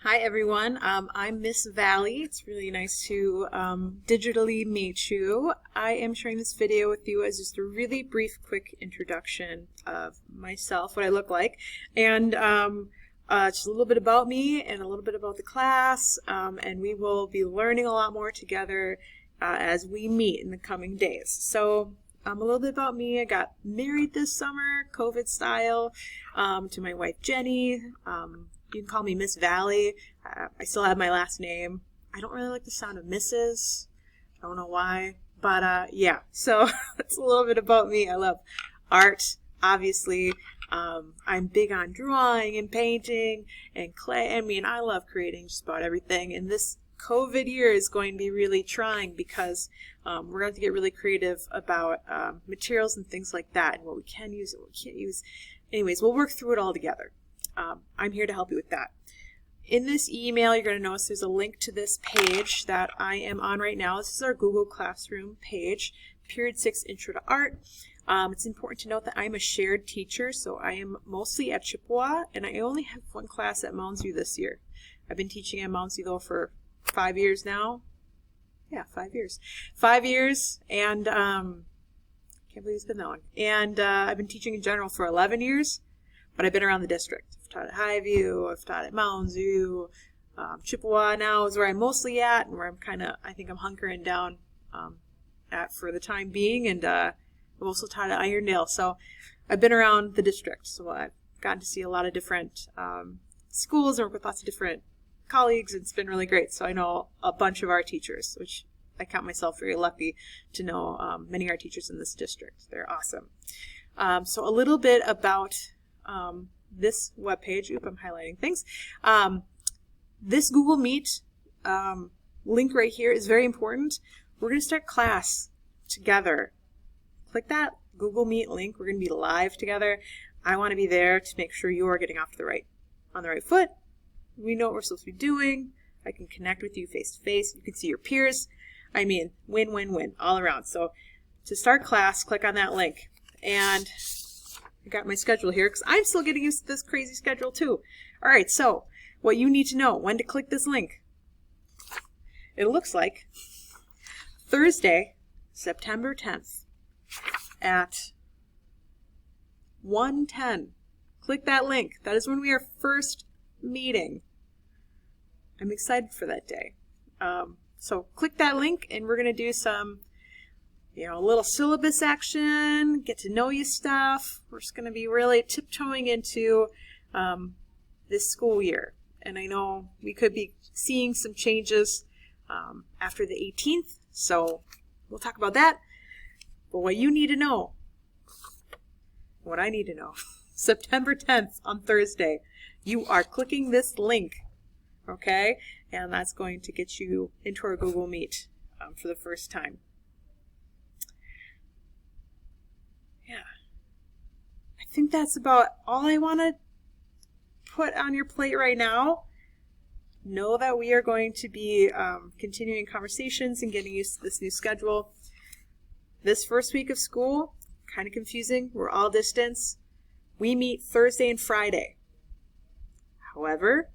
Hi everyone, I'm Miss Valley. It's really nice to digitally meet you. I am sharing this video with you as just a really brief, quick introduction of myself, what I look like, and just a little bit about me and a little bit about the class, and we will be learning a lot more together as we meet in the coming days. So a little bit about me. I got married this summer, COVID style, to my wife Jenny. You can call me Miss Valley. I still have my last name. I don't really like the sound of Mrs. I don't know why, but yeah. So that's a little bit about me. I love art, obviously. I'm big on drawing and painting and clay. I mean, I love creating just about everything. And this COVID year is going to be really trying because we're going to have to get really creative about materials and things like that and what we can use and what we can't use. Anyways, we'll work through it all together. I'm here to help you with that. In this email, you're going to notice there's a link to this page that I am on right now. This is our Google Classroom page, Period 6 Intro to Art. It's important to note that I'm a shared teacher, so I am mostly at Chippewa, and I only have one class at Mounds View this year. I've been teaching at Mounds View, though, for 5 years now. Yeah, 5 years. 5 years, and can't believe it's been that long. And I've been teaching in general for 11 years, but I've been around the district. I've taught at Highview, I've taught at Mounds View, Chippewa now is where I'm mostly at, and where I'm I think I'm hunkering down at for the time being, and I've also taught at Irondale. So I've been around the district, so I've gotten to see a lot of different schools and work with lots of different colleagues, and it's been really great. So I know a bunch of our teachers, which I count myself very lucky to know many of our teachers in this district. They're awesome. So a little bit about this webpage. Oop, I'm highlighting things. This Google Meet link right here is very important. We're going to start class together. Click that Google Meet link. We're going to be live together. I want to be there to make sure you are getting on the right foot. We know what we're supposed to be doing. I can connect with you face to face. You can see your peers. I mean, win, win, win all around. So to start class, click on that link. And I got my schedule here because I'm still getting used to this crazy schedule too. All right, so what you need to know when to click this link. It looks like Thursday, September 10th at 1:10. Click that link. That is when we are first meeting. I'm excited for that day. So click that link and we're going to do some a little syllabus action, get to know you stuff. We're just going to be really tiptoeing into this school year. And I know we could be seeing some changes after the 18th, so we'll talk about that. But what you need to know, what I need to know, September 10th on Thursday, you are clicking this link, okay? And that's going to get you into our Google Meet for the first time. Yeah, I think that's about all I want to put on your plate right now. Know that we are going to be continuing conversations and getting used to this new schedule. This first week of school, kind of confusing. We're all distance. We meet Thursday and Friday. However,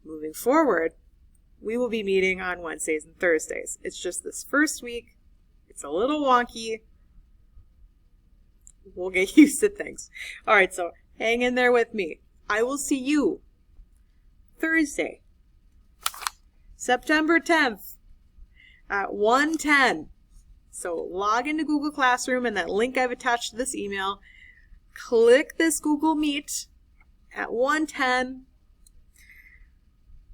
moving forward, we will be meeting on Wednesdays and Thursdays. It's just this first week. It's a little wonky. We'll get used to things. All right, so hang in there with me. I will see you Thursday, September 10th at 1:10. So log into Google Classroom and that link I've attached to this email. Click this Google Meet at 1:10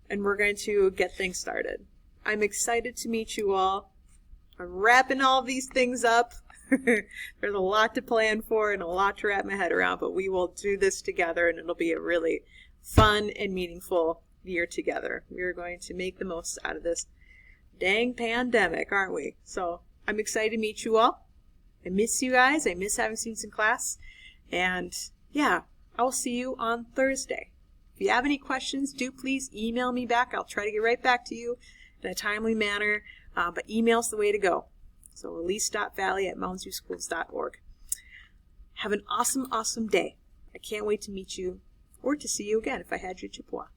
and we're going to get things started. I'm excited to meet you all. I'm wrapping all these things up. There's a lot to plan for and a lot to wrap my head around, but we will do this together and it'll be a really fun and meaningful year together. We are going to make the most out of this dang pandemic, aren't we? So I'm excited to meet you all. I miss you guys. I miss having students in class. And yeah, I'll see you on Thursday. If you have any questions, do please email me back. I'll try to get right back to you in a timely manner, but email's the way to go. So release.valley@moundsviewschools.org. Have an awesome, awesome day. I can't wait to meet you or to see you again if I had you at Chippewa.